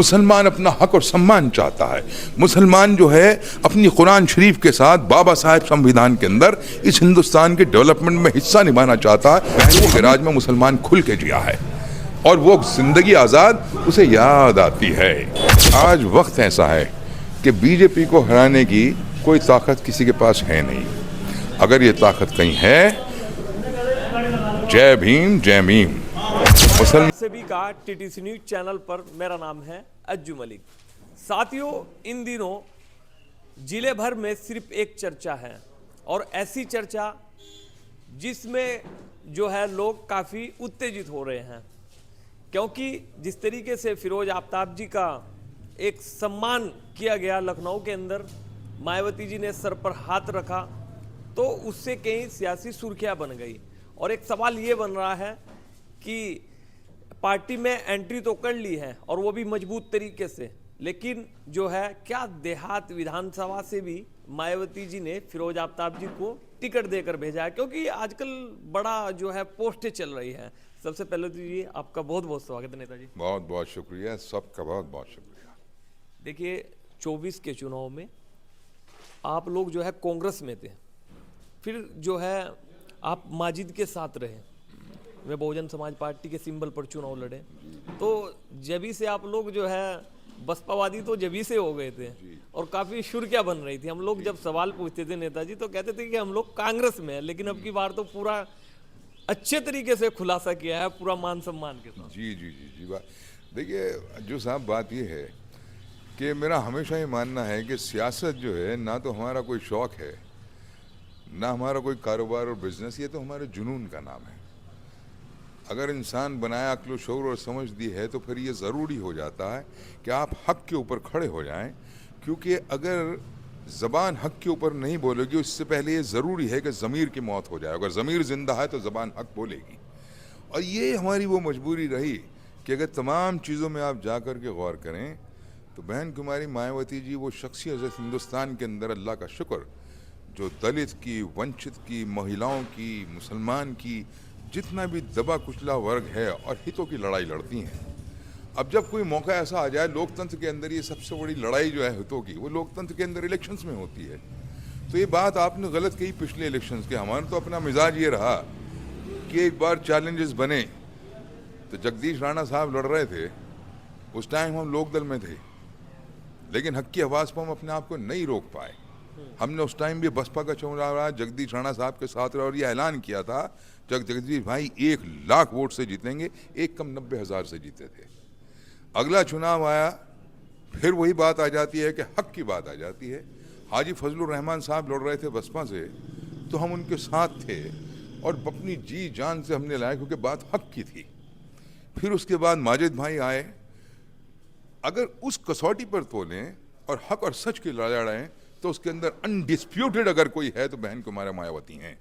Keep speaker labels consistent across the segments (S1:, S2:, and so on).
S1: मुसलमान अपना हक और सम्मान चाहता है। मुसलमान जो है अपनी कुरान शरीफ के साथ बाबा साहेब संविधान के अंदर इस हिंदुस्तान के डेवलपमेंट में हिस्सा निभाना चाहता है। बहनों के राज में मुसलमान खुल के जिया है और वो जिंदगी आज़ाद उसे याद आती है। आज वक्त ऐसा है कि बीजेपी को हराने की कोई ताकत किसी के पास है नहीं। अगर ये ताकत कहीं है, जय भीम जय मीम।
S2: सभी का टीटीसी न्यूज चैनल पर मेरा नाम है अज्जू मलिक। साथियों, इन दिनों जिले भर में सिर्फ एक चर्चा है और ऐसी चर्चा जिसमें जो है लोग काफ़ी उत्तेजित हो रहे हैं, क्योंकि जिस तरीके से फिरोज आफ्ताब जी का एक सम्मान किया गया लखनऊ के अंदर, मायावती जी ने सर पर हाथ रखा, तो उससे कई सियासी सुर्खियां बन गई। और एक सवाल ये बन रहा है कि पार्टी में एंट्री तो कर ली है और वो भी मजबूत तरीके से, लेकिन जो है क्या देहात विधानसभा से भी मायावती जी ने फिरोज आफ्ताब जी को टिकट देकर भेजा है, क्योंकि आजकल बड़ा जो है पोस्टें चल रही है। सबसे पहले तो ये आपका बहुत बहुत स्वागत है नेताजी।
S1: बहुत बहुत शुक्रिया, सबका बहुत बहुत शुक्रिया।
S2: देखिए, 24 के चुनाव में आप लोग जो है कांग्रेस में थे, फिर जो है आप माजिद के साथ रहे, वे बहुजन समाज पार्टी के सिंबल पर चुनाव लड़े, तो जभी से आप लोग जो है बसपावादी तो जभी से हो गए थे और काफ़ी सुर्खियां बन रही थी। हम लोग जब सवाल पूछते थे नेताजी तो कहते थे कि हम लोग कांग्रेस में हैं, लेकिन अब की बार तो पूरा अच्छे तरीके से खुलासा किया है, पूरा मान सम्मान के साथ।
S1: जी जी जी जी बात देखिए जो साहब, बात ये है कि मेरा हमेशा ये मानना है कि सियासत जो है ना तो हमारा कोई शौक़ है, ना हमारा कोई कारोबार और बिजनेस, ये तो हमारे जुनून का नाम है। अगर इंसान बनाया अक्ल शऊर और समझ दी है तो फिर ये ज़रूरी हो जाता है कि आप हक़ के ऊपर खड़े हो जाएं, क्योंकि अगर ज़बान हक़ के ऊपर नहीं बोलेगी उससे पहले ये ज़रूरी है कि ज़मीर की मौत हो जाए। अगर ज़मीर ज़िंदा है तो ज़बान हक़ बोलेगी, और ये हमारी वो मजबूरी रही कि अगर तमाम चीज़ों में आप जा कर के गौर करें तो बहन कुमारी मायावती जी वो शख्सियत है हिंदुस्तान के अंदर, अल्लाह का शुक्र, जो दलित की, वंचित की, महिलाओं की, मुसलमान की, जितना भी दबा कुचला वर्ग है और हितों की लड़ाई लड़ती हैं। अब जब कोई मौका ऐसा आ जाए, लोकतंत्र के अंदर ये सबसे बड़ी लड़ाई जो है हितों की, वो लोकतंत्र के अंदर इलेक्शंस में होती है। तो ये बात आपने गलत कही पिछले इलेक्शंस के। हमारा तो अपना मिजाज ये रहा कि एक बार चैलेंजेस बने, तो जगदीश राणा साहब लड़ रहे थे, उस टाइम हम लोकदल में थे, लेकिन हक की आवाज़ पर हम अपने आप को नहीं रोक पाए। हमने उस टाइम भी बसपा का चुनाव जगदीश राणा साहब के साथ रहा और ये ऐलान किया था जगदीश भाई 1 लाख वोट से जीतेंगे, एक कम 90,000 से जीते थे। अगला चुनाव आया, फिर वही बात आ जाती है कि हक की बात आ जाती है। हाजी फजलुर रहमान साहब लड़ रहे थे बसपा से, तो हम उनके साथ थे और अपनी जी जान से हमने लाया, क्योंकि बात हक की थी। फिर उसके बाद माजिद भाई आए। अगर उस कसौटी पर तोलें और हक और सच की लड़ाई तो उसके अंदर अनडिस्प्यूटेड अगर कोई है तो बहन कुमारी मायावती हैं।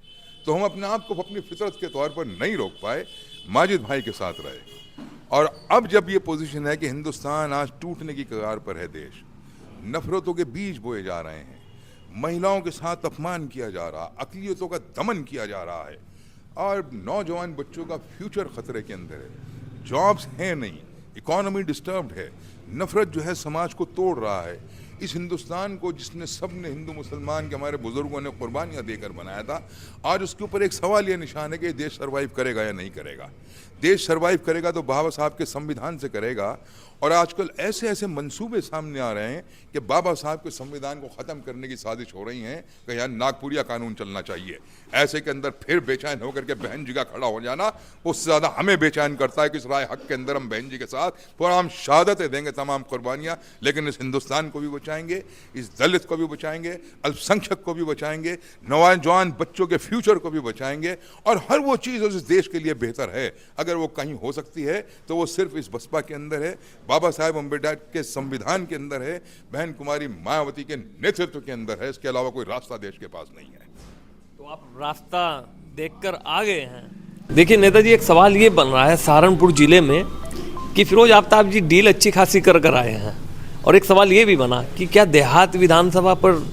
S1: तो हम अपने आप को अपनी फितरत के तौर पर नहीं रोक पाए, माजिद भाई के साथ रहे। और अब जब ये पोजीशन है कि हिंदुस्तान आज टूटने की कगार पर है, देश नफरतों के बीज बोए जा रहे हैं, महिलाओं के साथ अपमान किया जा रहा, अक़लियतों का दमन किया जा रहा है, और नौजवान बच्चों का फ्यूचर ख़तरे के अंदर है, जॉब्स हैं नहीं, इकॉनमी डिस्टर्ब्ड है, नफरत जो है समाज को तोड़ रहा है। इस हिंदुस्तान को जिसने सब ने, हिंदू मुसलमान के हमारे बुजुर्गों ने कुर्बानियाँ देकर बनाया था, आज उसके ऊपर एक सवाल ये निशान है कि देश सर्वाइव करेगा या नहीं करेगा। देश सर्वाइव करेगा तो बाबा साहब के संविधान से करेगा, और आजकल ऐसे ऐसे मंसूबे सामने आ रहे हैं कि बाबा साहब के संविधान को ख़त्म करने की साजिश हो रही है कि यहाँ नागपुरिया कानून चलना चाहिए। ऐसे के अंदर फिर बेचैन होकर के बहन जी का खड़ा हो जाना, उससे ज़्यादा हमें बेचैन करता है कि इस राय हक के अंदर हम बहन जी के साथ पूरा हम शहादतें देंगे, तमाम कुर्बानियाँ, लेकिन इस हिंदुस्तान को भी बचाएंगे, इस दलित को भी बचाएंगे, अल्पसंख्यक को भी बचाएंगे, नौजवान बच्चों के फ्यूचर को भी बचाएंगे, और हर वो चीज़ इस देश के लिए बेहतर है अगर वो कहीं हो सकती है तो वो सिर्फ इस बसपा के अंदर है, बाबा साहेब अम्बेडकर के संविधान के अंदर है, बहन कुमारी मायावती के नेतृत्व के अंदर है। इसके अलावा कोई रास्ता देश के पास नहीं है।
S2: तो आप रास्ता देखकर आ गए हैं। देखिए नेताजी, एक सवाल ये बन रहा है सहारनपुर जिले में कि फिरोज आफ्ताब जी डील अच्छी खासी कर आए हैं, और एक सवाल ये भी बना कि क्या देहात विधानसभा पर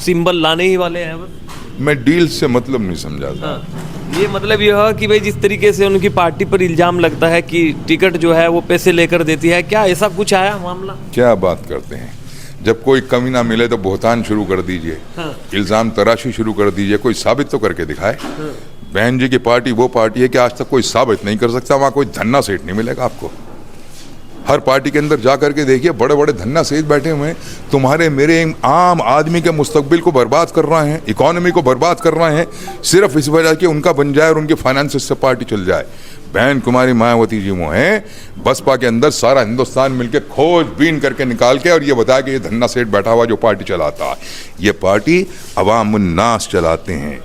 S2: सिंबल लाने ही वाले हैं बस?
S1: मैं डील से मतलब नहीं समझाता।
S2: हाँ, ये मतलब यह है कि भाई जिस तरीके से उनकी पार्टी पर इल्जाम लगता है कि टिकट जो है वो पैसे लेकर देती है, क्या ऐसा कुछ आया मामला?
S1: क्या बात करते हैं, जब कोई कमी ना मिले तो बोहतान शुरू कर दीजिए।
S2: हाँ।
S1: इल्जाम तराशी शुरू कर दीजिए, कोई साबित तो करके दिखाए। बहन जी की पार्टी वो पार्टी है कि आज तक कोई साबित नहीं कर सकता, वहां कोई धन्ना सेठ नहीं मिलेगा आपको। हर पार्टी के अंदर जा करके देखिए, बड़े बड़े धन्ना सेठ बैठे हुए हैं, तुम्हारे मेरे आम आदमी के मुस्तकबिल को बर्बाद कर रहे हैं, इकोनॉमी को बर्बाद कर रहे हैं, सिर्फ इस वजह कि उनका बन जाए और उनके फाइनेंस से पार्टी चल जाए। बहन कुमारी मायावती जी वो हैं, बसपा के अंदर सारा हिंदुस्तान मिलकर खोजबीन करके निकाल के और ये बताया कि ये धन्ना सेठ बैठा हुआ जो पार्टी चलाता है, ये पार्टी अवामुन्नास चलाते हैं,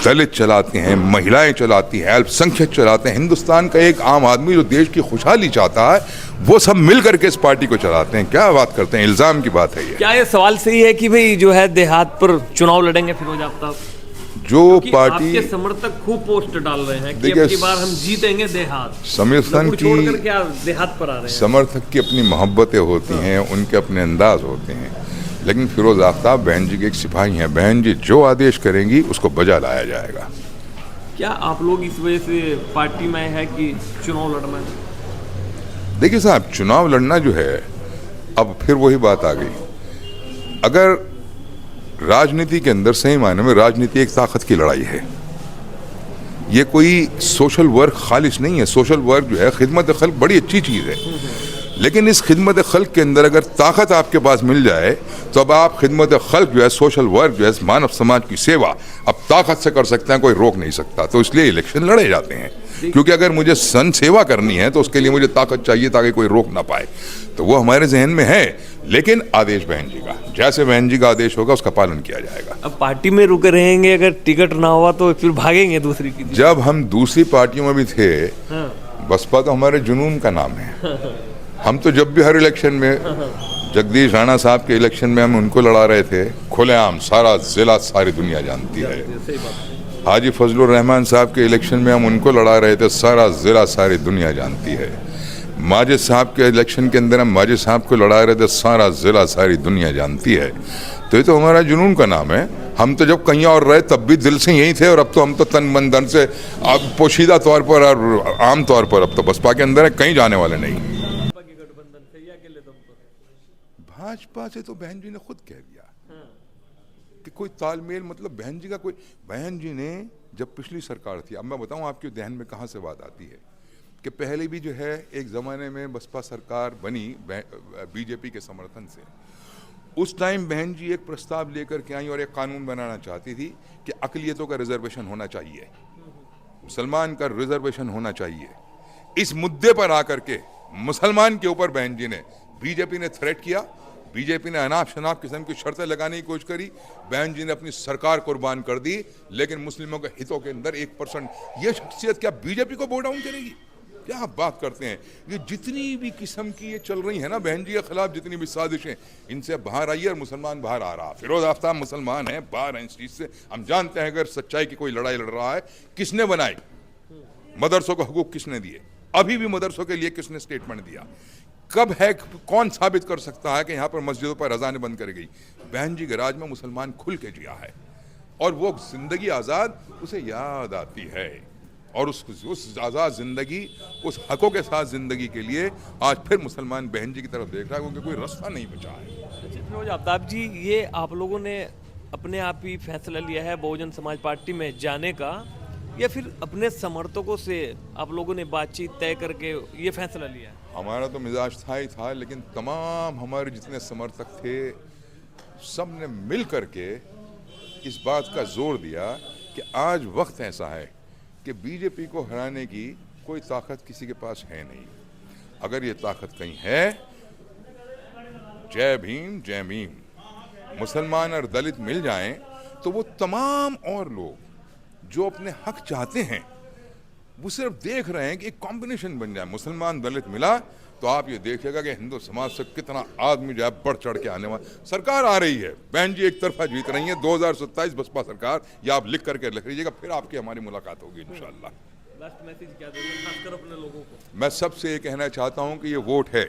S1: दलित चलाते हैं, महिलाएं चलाती हैं, अल्पसंख्यक चलाते हैं। हिंदुस्तान का एक आम आदमी जो देश की खुशहाली चाहता है, वो सब मिल करके इस पार्टी को चलाते हैं। क्या बात करते हैं, इल्जाम की बात है ये।
S2: क्या ये सवाल सही है कि भाई जो है देहात पर चुनाव लड़ेंगे फिरोज आफ्ताब?
S1: जो
S2: कि
S1: पार्टी
S2: आपके समर्थक खूब पोस्ट डाल रहे हैं कि
S1: देखिए,
S2: अब की बार हम जीतेंगे देहात,
S1: समर्थन
S2: छोड़कर
S1: की
S2: क्या देहात पर आ रहे हैं?
S1: समर्थक की अपनी मोहब्बतें होती हैं, उनके अपने अंदाज होते हैं, लेकिन फिरोज आफ्ताब बहन जी के एक सिपाही हैं। बहन जी जो आदेश करेंगी उसको बजा लाया जाएगा।
S2: क्या आप लोग इस वजह से पार्टी में है कि चुनाव लड़ना है?
S1: देखिए साहब, चुनाव लड़ना जो है, अब फिर वही बात आ गई। अगर राजनीति के अंदर सही मायने में राजनीति एक ताकत की लड़ाई है, ये कोई सोशल वर्क खालिश नहीं है। सोशल वर्क जो है, खिदमत खल्क बड़ी अच्छी चीज़ है, लेकिन इस खिदमत खल्क के अंदर अगर ताकत आपके पास मिल जाए तो अब आप खिदमत खल्क जो है, सोशल वर्क जो है, मानव समाज की सेवा अब ताकत से कर सकते हैं, कोई रोक नहीं सकता। तो इसलिए इलेक्शन लड़े जाते हैं, क्योंकि अगर मुझे सन सेवा करनी है तो उसके लिए मुझे ताकत चाहिए ताकि कोई रोक ना पाए। तो वो हमारे जहन में है, लेकिन आदेश बहन जी का, जैसे बहन जी का आदेश होगा उसका पालन किया जाएगा।
S2: अब पार्टी में रुके रहेंगे, अगर टिकट ना हुआ तो फिर भागेंगे दूसरी की?
S1: जब हम दूसरी पार्टियों में भी थे,
S2: हाँ।
S1: बसपा तो हमारे जुनून का नाम है। हम तो जब भी हर इलेक्शन में, जगदीश राणा साहब के इलेक्शन में हम उनको लड़ा रहे थे, खुलेआम सारा जिला सारी दुनिया जानती है। हाजी फजलुर रहमान साहब के इलेक्शन में हम उनको लड़ा रहे थे, सारा जिला सारी दुनिया जानती है। माजिद साहब के इलेक्शन के अंदर हम माजिद साहब को लड़ा रहे थे, सारा जिला सारी दुनिया जानती है। तो ये तो हमारा जुनून का नाम है। हम तो जब कहीं और रहे तब भी दिल से यही थे, और अब तो हम तो तन मन धन से, अब पोशीदा तौर पर और आम तौर पर अब तो बसपा के अंदर है, कहीं जाने वाले नहीं। भाजपा से तो बहन जी ने खुद कह दिया कि कोई तालमेल, मतलब बहन जी का कोई, बहन जी ने जब पिछली सरकार थी, अब मैं बताऊं आपके ध्यान में कहाँ से बात आती है, कि पहले भी जो है एक ज़माने में बसपा सरकार बनी बीजेपी के समर्थन से। उस टाइम बहन जी एक प्रस्ताव लेकर के आई और एक कानून बनाना चाहती थी कि अक़लियतों का रिजर्वेशन होना चाहिए, मुसलमान का रिजर्वेशन होना चाहिए। इस मुद्दे पर आकर के मुसलमान के ऊपर बहन जी ने, बीजेपी ने थ्रेट किया, बीजेपी ने अनाप शनाप किस्म की शर्तें लगाने की कोशिश करी, बहन जी ने अपनी सरकार कुर्बान कर दी, लेकिन मुस्लिमों के हितों के अंदर 1% ये शख्सियत क्या बीजेपी को वोट डाउन करेगी? क्या आप बात करते हैं? ये जितनी भी किस्म की ये चल रही है ना बहन जी के खिलाफ, जितनी भी साजिशें, इनसे बाहर आइए और मुसलमान बाहर आ रहा। फिरोज आफ्ताब मुसलमान है, बाहर है इस चीज़ से। हम जानते हैं अगर सच्चाई की कोई लड़ाई लड़ रहा है, किसने बनाई, मदरसों को हुकूक किसने दिए, अभी भी मदरसों के लिए किसने स्टेटमेंट दिया, कब है, कौन साबित कर सकता है कि यहाँ पर मस्जिदों पर अजानें बंद कर गई? बहन जी के राज में मुसलमान खुल के जिया है, और वो जिंदगी आज़ाद उसे याद आती है, और उस आज़ाद ज़िंदगी, उस हकों के साथ ज़िंदगी के लिए आज फिर मुसलमान बहन जी की तरफ देख रहा है, क्योंकि कोई रास्ता नहीं बचा है।
S2: अच्छा फिरोज आफ्ताब जी, ये आप लोगों ने अपने आप ही फैसला लिया है बहुजन समाज पार्टी में जाने का, या फिर अपने समर्थकों से आप लोगों ने बातचीत तय करके ये फैसला लिया है?
S1: हमारा तो मिजाज था ही था, लेकिन तमाम हमारे जितने समर्थक थे, सब ने मिल करके इस बात का जोर दिया कि आज वक्त ऐसा है कि बीजेपी को हराने की कोई ताकत किसी के पास है नहीं। अगर ये ताकत कहीं है, जय भीम जय भीम, मुसलमान और दलित मिल जाएं तो वो तमाम और लोग जो अपने हक चाहते हैं, वो सिर्फ देख रहे हैं कि एक कॉम्बिनेशन बन जाए, मुसलमान दलित मिला तो आप ये देखिएगा कि हिंदू समाज से कितना आदमी जो है बढ़ चढ़ के आने वाला। सरकार आ रही है, बहन जी एक तरफा जीत रही है, 2027 बसपा सरकार, या आप लिख करके लिख लीजिएगा, फिर आपकी हमारी मुलाकात होगी इंशाल्लाह।
S2: लास्ट मैसेज क्या दोगे खासकर अपने लोगों को?
S1: मैं सबसे ये कहना चाहता हूँ कि ये वोट है,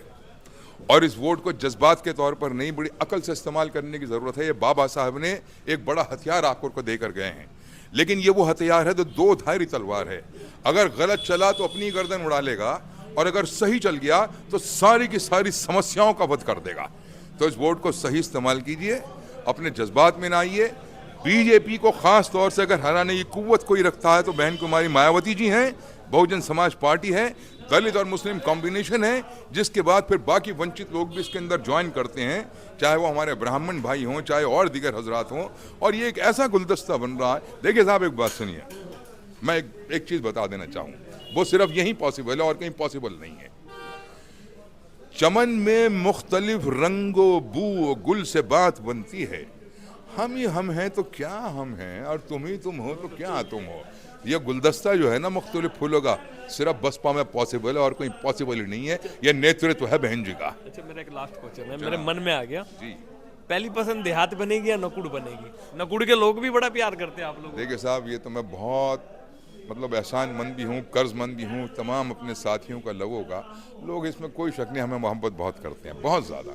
S1: और इस वोट को जज्बात के तौर पर नहीं, बड़ी अकल से इस्तेमाल करने की ज़रूरत है। ये बाबा साहब ने एक बड़ा हथियार आपको देकर गए हैं, लेकिन ये वो हथियार है जो दो धारी तलवार है। अगर गलत चला तो अपनी गर्दन उड़ा लेगा, और अगर सही चल गया तो सारी की सारी समस्याओं का वध कर देगा। तो इस वोट को सही इस्तेमाल कीजिए, अपने जज्बात में ना आइए। बीजेपी को खास तौर से अगर हराने की कुव्वत कोई रखता है तो बहन कुमारी मायावती जी हैं, बहुजन समाज पार्टी है, दलित और मुस्लिम कॉम्बिनेशन है, जिसके बाद फिर बाकी वंचित लोग भी इसके अंदर ज्वाइन करते हैं, चाहे वो हमारे ब्राह्मण भाई हों, चाहे और दीगर हजरात हों। और ये एक ऐसा गुलदस्ता बन रहा है। देखिए साहब, एक बात सुनिए, मैं एक चीज़ बता देना चाहूँ, वो सिर्फ यहीं पॉसिबल है और कहीं पॉसिबल नहीं है। चमन में मुख्तलिफ रंगो बू गुल से बात बनती है। हम ही हम हैं तो क्या हम हैं, और तुम ही तुम हो तो क्या तुम हो। ये गुलदस्ता जो है ना मुख्तलिफ फूलों का, सिर्फ बसपा में पॉसिबल है और कोई पॉसिबल ही नहीं है। यह नेतृत्व है बहन जी का।
S2: अच्छा, मेरा एक लास्ट क्वेश्चन है, मेरे मन में आ गया
S1: जी,
S2: पहली पसंद देहात बनेगी या नकुड़ बनेगी? नकुड़ के लोग भी बड़ा प्यार करते हैं आप लोग।
S1: देखिए साहब, ये तो मैं बहुत एहसानमंद भी हूँ, कर्जमंद भी हूँ तमाम अपने साथियों का, लोगों का। लोग इसमें कोई शक नहीं, हमें मोहब्बत बहुत करते हैं, बहुत ज़्यादा।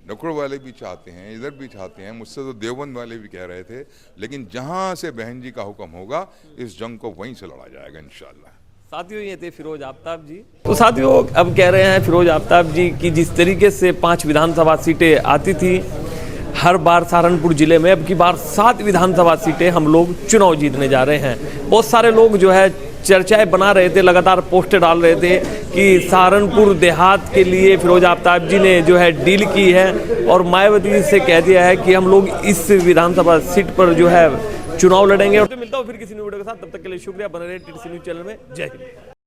S1: नकुड़ वाले भी चाहते हैं, इधर भी चाहते हैं, मुझसे तो देवबंद वाले भी कह रहे थे। लेकिन जहाँ से बहन जी का हुक्म होगा, इस जंग को वहीं से लड़ा जाएगा इंशाअल्लाह।
S2: साथियों, ये थे फिरोज आफ्ताब जी। तो साथियों, अब कह रहे हैं फिरोज आफ्ताब जी कि जिस तरीके से 5 विधानसभा सीटें आती थी हर बार सहारनपुर जिले में, अब की बार 7 विधानसभा सीटें हम लोग चुनाव जीतने जा रहे हैं। बहुत सारे लोग जो है चर्चाएं बना रहे थे, लगातार पोस्टर डाल रहे थे कि सहारनपुर देहात के लिए फिरोज आफ्ताब जी ने जो है डील की है, और मायावती जी से कह दिया है कि हम लोग इस विधानसभा सीट पर जो है चुनाव लड़ेंगे। और तो मिलता हूँ फिर किसी वीडियो के साथ, तब तक के लिए शुक्रिया। बने रहे टीटीसी न्यूज़ चैनल में। जय हिंद।